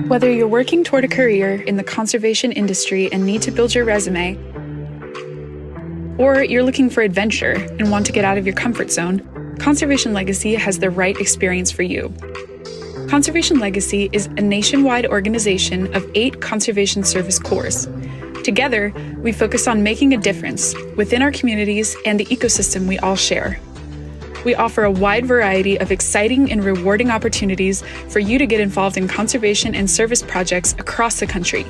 Whether you're working toward a career in the conservation industry and need to build your resume, or you're looking for adventure and want to get out of your comfort zone, Conservation Legacy has the right experience for you. Conservation Legacy is a nationwide organization of 8 conservation service corps. Together, we focus on making a difference within our communities and the ecosystem we all share. We offer a wide variety of exciting and rewarding opportunities for you to get involved in conservation and service projects across the country.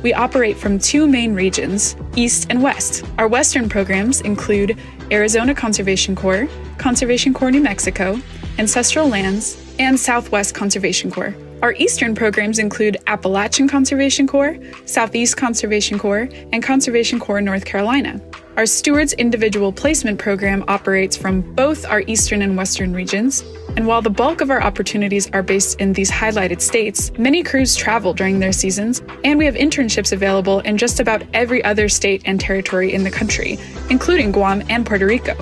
We operate from 2 main regions, East and West. Our Western programs include Arizona Conservation Corps, Conservation Corps New Mexico, Ancestral Lands, and Southwest Conservation Corps. Our Eastern programs include Appalachian Conservation Corps, Southeast Conservation Corps, and Conservation Corps North Carolina. Our Stewards Individual Placement Program operates from both our Eastern and Western regions, and while the bulk of our opportunities are based in these highlighted states, many crews travel during their seasons, and we have internships available in just about every other state and territory in the country, including Guam and Puerto Rico.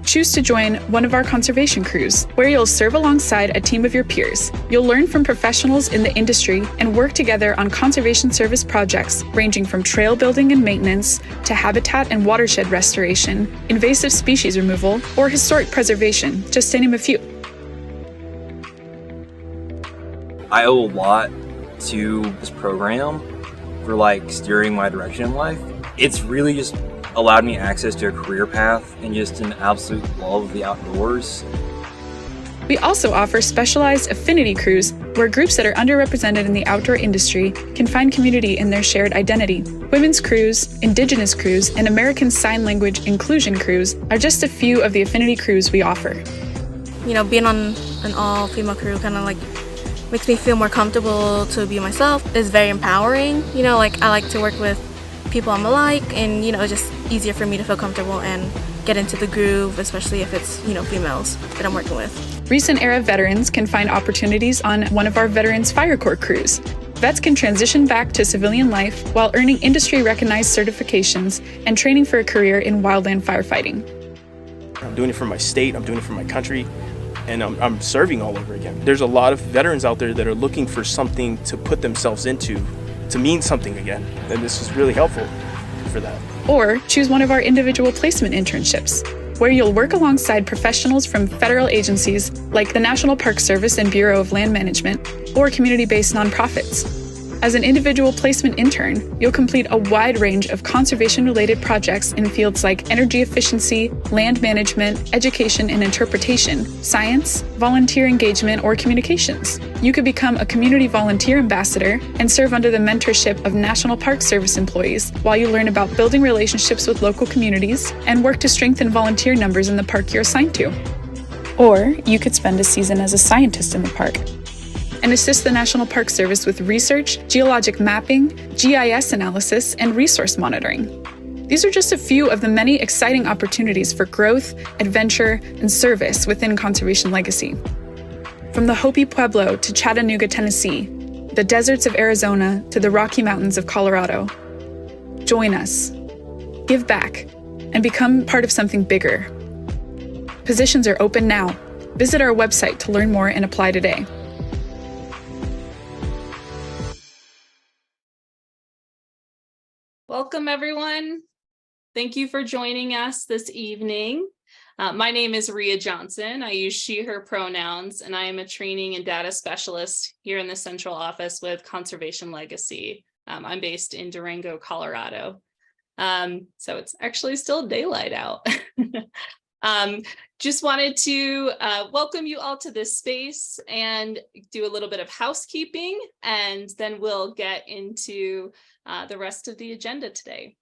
Choose to join one of our conservation crews, where you'll serve alongside a team of your peers. You'll learn from professionals in the industry and work together on conservation service projects ranging from trail building and maintenance to habitat and watershed restoration, invasive species removal, or historic preservation, just to name a few. I owe a lot to this program for steering my direction in life. It's really just allowed me access to a career path and just an absolute love of the outdoors. We also offer specialized affinity crews where groups that are underrepresented in the outdoor industry can find community in their shared identity. Women's crews, Indigenous crews, and American Sign Language inclusion crews are just a few of the affinity crews we offer. Being on an all-female crew kind of makes me feel more comfortable to be myself. It's very empowering. I like to work with people I'm alike, and it's just easier for me to feel comfortable and get into the groove, especially if it's females that I'm working with. Recent era veterans can find opportunities on one of our Veterans Fire Corps crews. Vets can transition back to civilian life while earning industry-recognized certifications and training for a career in wildland firefighting. I'm doing it for my state, I'm doing it for my country, and I'm serving all over again. There's a lot of veterans out there that are looking for something to put themselves into, to mean something again, and this is really helpful for that. Or choose one of our individual placement internships, where you'll work alongside professionals from federal agencies like the National Park Service and Bureau of Land Management, or community-based nonprofits. As an individual placement intern, you'll complete a wide range of conservation-related projects in fields like energy efficiency, land management, education and interpretation, science, volunteer engagement, or communications. You could become a community volunteer ambassador and serve under the mentorship of National Park Service employees while you learn about building relationships with local communities and work to strengthen volunteer numbers in the park you're assigned to. Or you could spend a season as a scientist in the park and assist the National Park Service with research, geologic mapping, GIS analysis, and resource monitoring. These are just a few of the many exciting opportunities for growth, adventure, and service within Conservation Legacy. From the Hopi Pueblo to Chattanooga, Tennessee, the deserts of Arizona to the Rocky Mountains of Colorado. Join us, give back, and become part of something bigger. Positions are open now. Visit our website to learn more and apply today. Welcome, everyone. Thank you for joining us this evening. My name is Rhea Johnson. I use she, her pronouns, and I am a training and data specialist here in the central office with Conservation Legacy. I'm based in Durango, Colorado. So it's actually still daylight out. Just wanted to welcome you all to this space and do a little bit of housekeeping, and then we'll get into the rest of the agenda today.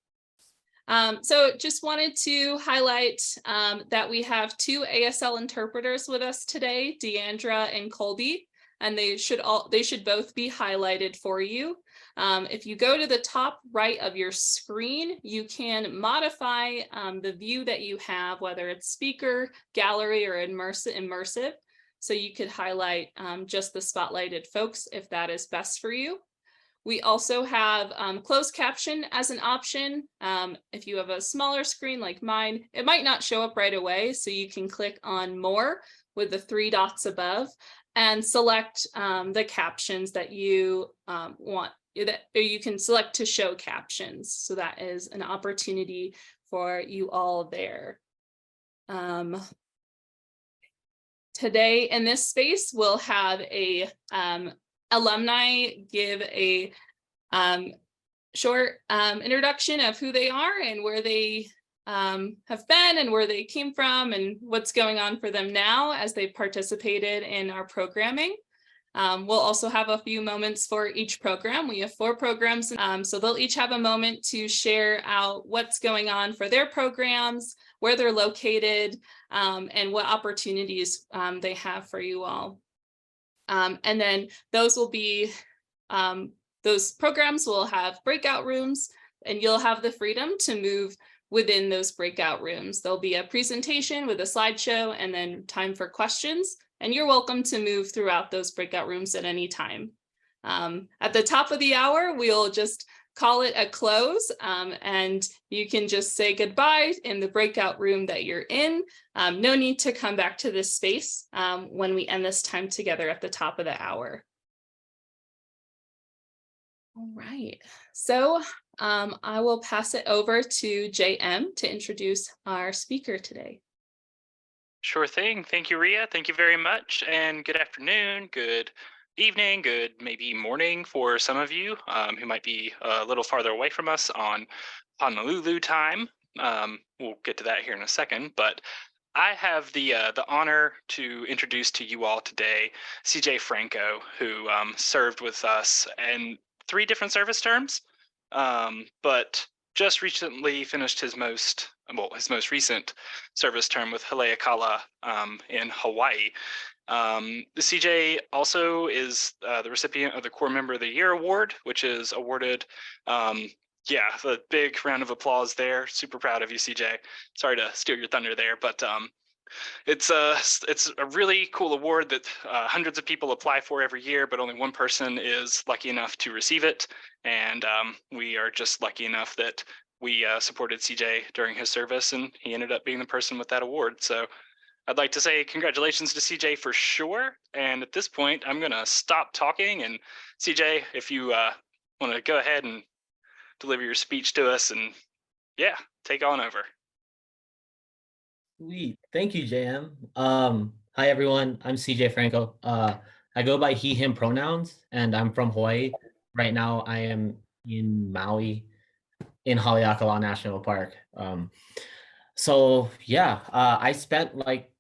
So just wanted to highlight that we have 2 ASL interpreters with us today, Deandra and Colby, and they should both be highlighted for you. If you go to the top right of your screen, you can modify the view that you have, whether it's speaker, gallery, or immersive. So you could highlight just the spotlighted folks if that is best for you. We also have closed caption as an option. If you have a smaller screen like mine, it might not show up right away, so you can click on more with the 3 dots above, and select the captions that you want, or you can select to show captions. So that is an opportunity for you all there. Today in this space, we'll have a alumni give a short introduction of who they are and where they have been and where they came from and what's going on for them now as they participated in our programming. We'll also have a few moments for each program. We have 4 programs, so they'll each have a moment to share out what's going on for their programs, where they're located, and what opportunities they have for you all. And then those will be, those programs will have breakout rooms, and you'll have the freedom to move within those breakout rooms. There'll be a presentation with a slideshow and then time for questions. And you're welcome to move throughout those breakout rooms at any time. At the top of the hour, we'll just call it a close, and you can just say goodbye in the breakout room that you're in. No need to come back to this space when we end this time together at the top of the hour. All right, so I will pass it over to JM to introduce our speaker today. Sure thing. Thank you, Ria. Thank you very much. And good afternoon, good evening, good maybe morning for some of you who might be a little farther away from us on Honolulu time. We'll get to that here in a second, but I have the honor to introduce to you all today CJ Franco, who served with us in 3 different service terms, but just recently finished his most recent service term with Haleakala in Hawaii. CJ also is the recipient of the Corps Member of the Year Award, which is awarded, the big round of applause there. Super proud of you, CJ. Sorry to steal your thunder there, but it's a really cool award that hundreds of people apply for every year, but only one person is lucky enough to receive it. And we are just lucky enough that we supported CJ during his service, and he ended up being the person with that award. So I'd like to say congratulations to CJ for sure. And at this point, I'm going to stop talking. And CJ, if you want to go ahead and deliver your speech to us, and yeah, take on over. Sweet. Thank you, JM. Hi, everyone. I'm CJ Franco. I go by he, him pronouns, and I'm from Hawaii. Right now, I am in Maui, in Haleakala National Park. I spent like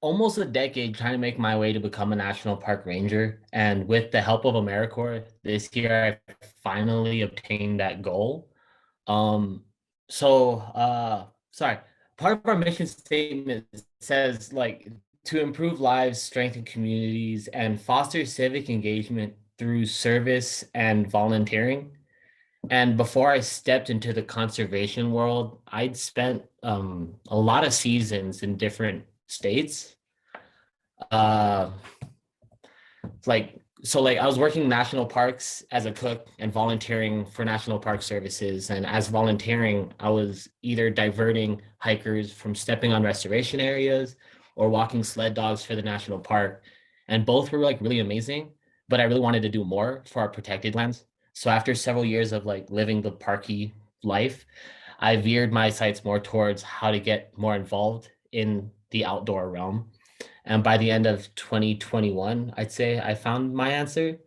almost a decade trying to make my way to become a National Park Ranger. And with the help of AmeriCorps, this year I finally obtained that goal. Part of our mission statement says to improve lives, strengthen communities, and foster civic engagement through service and volunteering. And before I stepped into the conservation world, I'd spent a lot of seasons in different states. I was working national parks as a cook and volunteering for National Park Services. And as volunteering, I was either diverting hikers from stepping on restoration areas or walking sled dogs for the national park. And both were really amazing, but I really wanted to do more for our protected lands. So after several years of living the parky life, I veered my sights more towards how to get more involved in the outdoor realm. And by the end of 2021, I'd say I found my answer.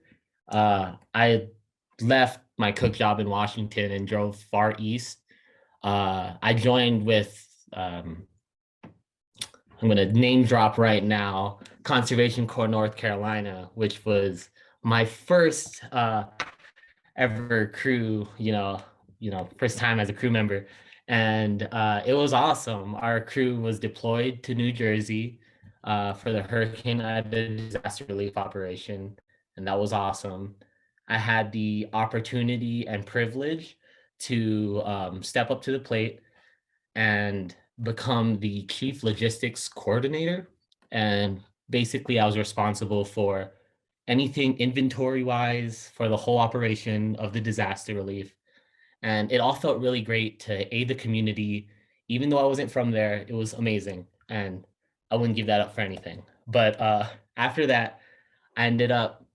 I left my cook job in Washington and drove far east. I joined with, I'm going to name drop right now, Conservation Corps North Carolina, which was my first ever crew, first time as a crew member. And it was awesome. Our crew was deployed to New Jersey for the Hurricane Ida disaster relief operation, and that was awesome. I had the opportunity and privilege to step up to the plate and become the chief logistics coordinator. And basically, I was responsible for anything inventory-wise for the whole operation of the disaster relief. And it all felt really great to aid the community. Even though I wasn't from there, it was amazing. And I wouldn't give that up for anything. But after that, I ended up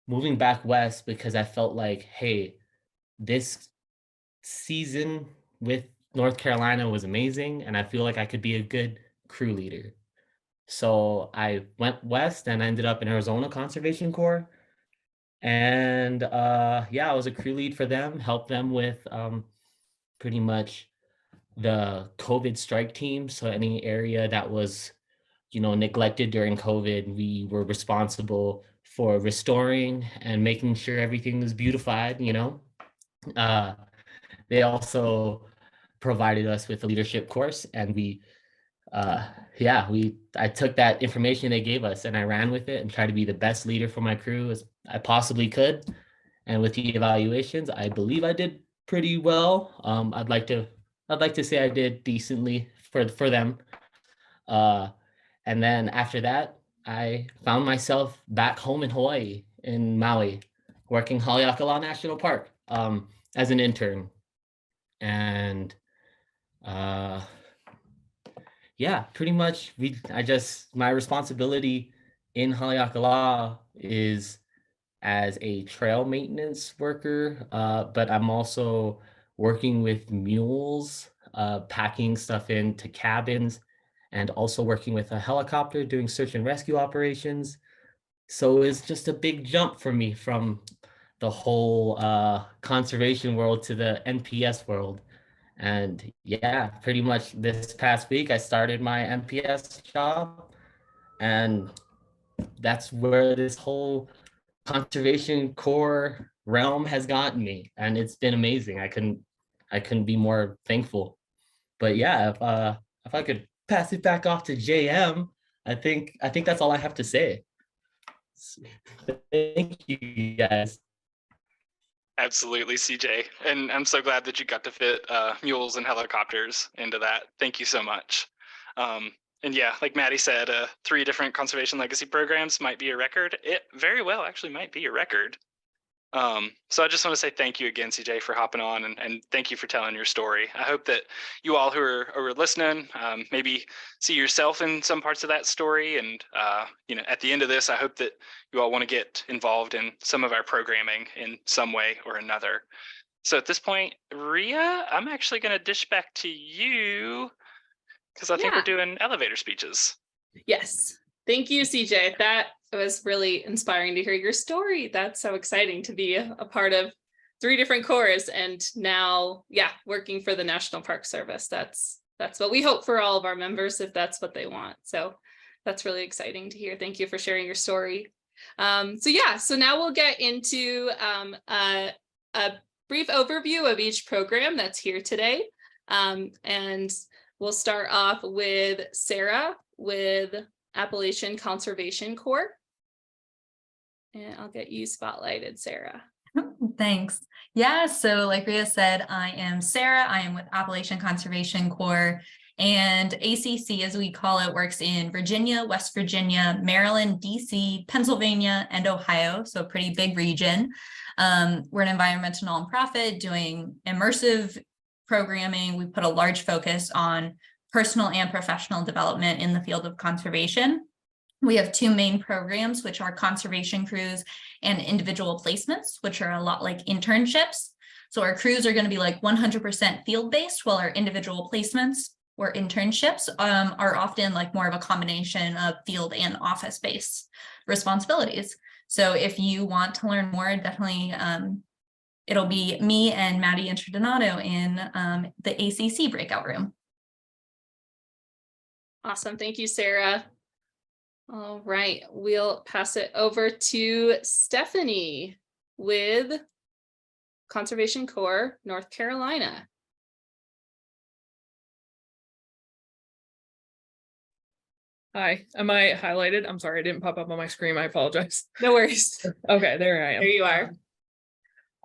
moving back west because I felt like, hey, this season with North Carolina was amazing, and I feel like I could be a good crew leader. So I went west and ended up in Arizona Conservation Corps. And yeah, I was a crew lead for them, helped them with pretty much the COVID strike team. So any area that was, neglected during COVID, we were responsible for restoring and making sure everything was beautified. Uh, they also provided us with a leadership course, and I took that information they gave us and I ran with it and tried to be the best leader for my crew as I possibly could. And with the evaluations, I believe I did pretty well. I'd like to say I did decently for them. And then after that, I found myself back home in Hawaii, in Maui, working Haleakala National Park as an intern. And yeah, pretty much my responsibility in Haleakala is as a trail maintenance worker, but I'm also working with mules, packing stuff into cabins, and also working with a helicopter doing search and rescue operations. So it's just a big jump for me from the whole conservation world to the NPS world. And yeah, pretty much this past week, I started my NPS job, and that's where this whole conservation core realm has gotten me, and it's been amazing. I couldn't be more thankful. But yeah, if I could pass it back off to JM, I think that's all I have to say. Thank you guys. Absolutely, CJ. And I'm so glad that you got to fit mules and helicopters into that. Thank you so much. And yeah, like Maddie said, 3 different conservation legacy programs might be a record. It very well actually might be a record. So I just want to say thank you again, CJ, for hopping on, and thank you for telling your story. I hope that you all who are listening maybe see yourself in some parts of that story. And, at the end of this, I hope that you all want to get involved in some of our programming in some way or another. So at this point, Ria, I'm actually going to dish back to you because I think we're doing elevator speeches. Yes. Thank you, CJ. That was really inspiring to hear your story. That's so exciting to be a part of 3 different corps, and now, working for the National Park Service. That's what we hope for all of our members, if that's what they want. So that's really exciting to hear. Thank you for sharing your story. So now we'll get into a brief overview of each program that's here today. And we'll start off with Sarah with Appalachian Conservation Corps. And I'll get you spotlighted, Sarah. Thanks. Yeah, so like Ria said, I am Sarah. I am with Appalachian Conservation Corps, and ACC, as we call it, works in Virginia, West Virginia, Maryland, DC, Pennsylvania, and Ohio, so a pretty big region. We're an environmental nonprofit doing immersive programming. We put a large focus on personal and professional development in the field of conservation. We have 2 main programs, which are conservation crews and individual placements, which are a lot like internships. So our crews are going to be like 100% field-based, while our individual placements or internships are often like more of a combination of field and office-based responsibilities. So if you want to learn more, definitely it'll be me and Maddie Interdonato in the ACC breakout room. Awesome. Thank you, Sarah. All right, we'll pass it over to Stephanie with Conservation Corps, North Carolina. Hi, am I highlighted? I'm sorry, I didn't pop up on my screen. I apologize. No worries. Okay, there I am. There you are.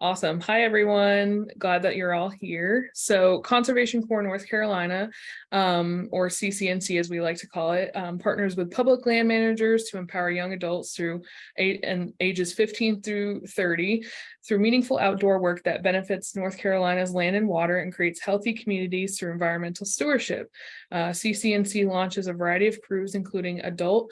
Awesome. Hi, everyone. Glad that you're all here. So Conservation Corps North Carolina, or CCNC as we like to call it, partners with public land managers to empower young adults through ages 15 through 30 through meaningful outdoor work that benefits North Carolina's land and water and creates healthy communities through environmental stewardship. CCNC launches a variety of crews, including adult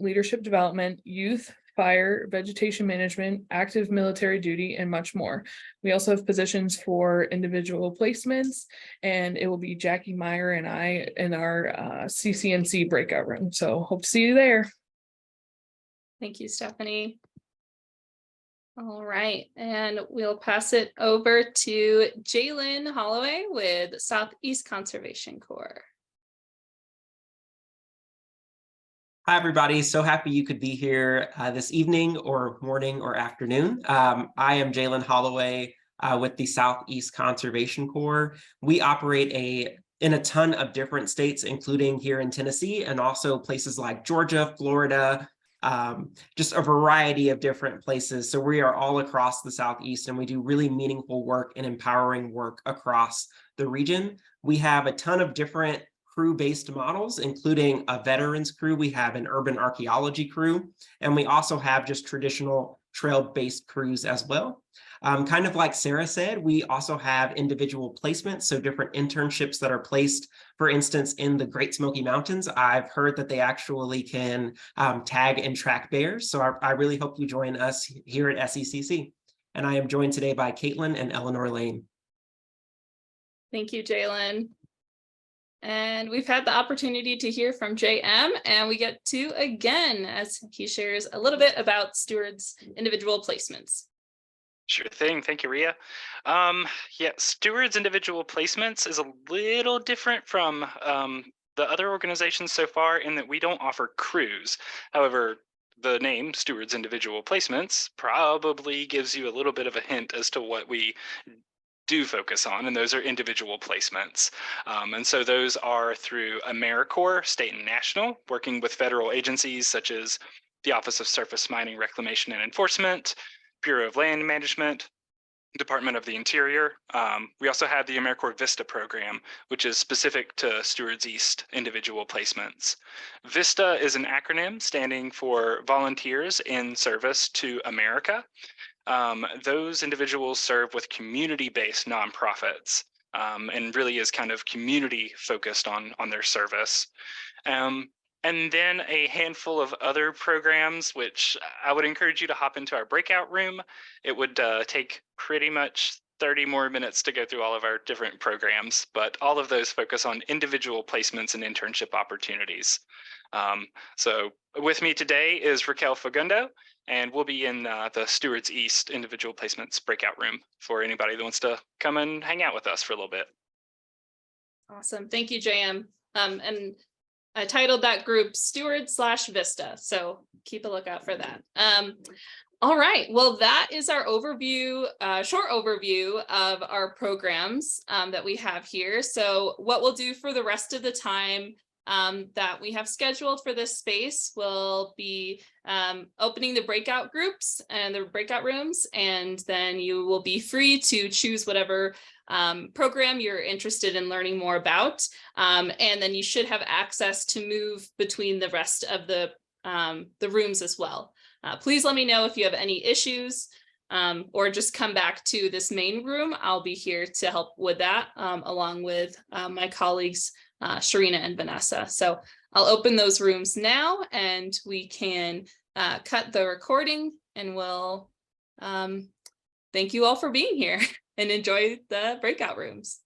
leadership development, youth fire, vegetation management, active military duty, and much more. We also have positions for individual placements, and it will be Jackie Meyer and I in our CCNC breakout room. So hope to see you there. Thank you, Stephanie. All right, and we'll pass it over to Jalen Holloway with Southeast Conservation Corps. Hi, everybody. So happy you could be here this evening or morning or afternoon. I am Jalen Holloway with the Southeast Conservation Corps. We operate in a ton of different states, including here in Tennessee and also places like Georgia, Florida, just a variety of different places. So we are all across the Southeast, and we do really meaningful work and empowering work across the region. We have a ton of different crew-based models, including a veterans crew. We have an urban archaeology crew, and we also have just traditional trail-based crews as well. Kind of like Sarah said, we also have individual placements, so different internships that are placed, for instance, in the Great Smoky Mountains. I've heard that they actually can tag and track bears, so I really hope you join us here at SECC. And I am joined today by Caitlin and Eleanor Lane. Thank you, Jalen. And we've had the opportunity to hear from JM, and we get to again as he shares a little bit about Stewards' individual placements. Sure thing. Thank you, Ria. Yeah, Stewards individual placements is a little different from the other organizations so far in that we don't offer crews. However, the name Stewards individual placements probably gives you a little bit of a hint as to what we do focus on, and those are individual placements. And so those are through AmeriCorps, state and national, working with federal agencies such as the Office of Surface Mining, Reclamation and Enforcement, Bureau of Land Management, Department of the Interior. We also have the AmeriCorps VISTA program, which is specific to Stewards East individual placements. VISTA is an acronym standing for Volunteers in Service to America. Those individuals serve with community-based nonprofits and really is kind of community focused on their service. And then a handful of other programs, which I would encourage you to hop into our breakout room. It would take pretty much 30 more minutes to go through all of our different programs, but all of those focus on individual placements and internship opportunities. So with me today is Raquel Fagundo, and we'll be in the Stewards East individual placements breakout room for anybody that wants to come and hang out with us for a little bit. Awesome. Thank you, JM. And I titled that group Steward/Vista, so keep a lookout for that. All right, well, that is our overview, short overview of our programs that we have here. So what we'll do for the rest of the time that we have scheduled for this space will be opening the breakout groups and the breakout rooms, and then you will be free to choose whatever program you're interested in learning more about. And then you should have access to move between the rest of the rooms as well. Please let me know if you have any issues or just come back to this main room. I'll be here to help with that along with my colleagues, Sharina and Vanessa. So I'll open those rooms now and we can cut the recording, and we'll thank you all for being here and enjoy the breakout rooms.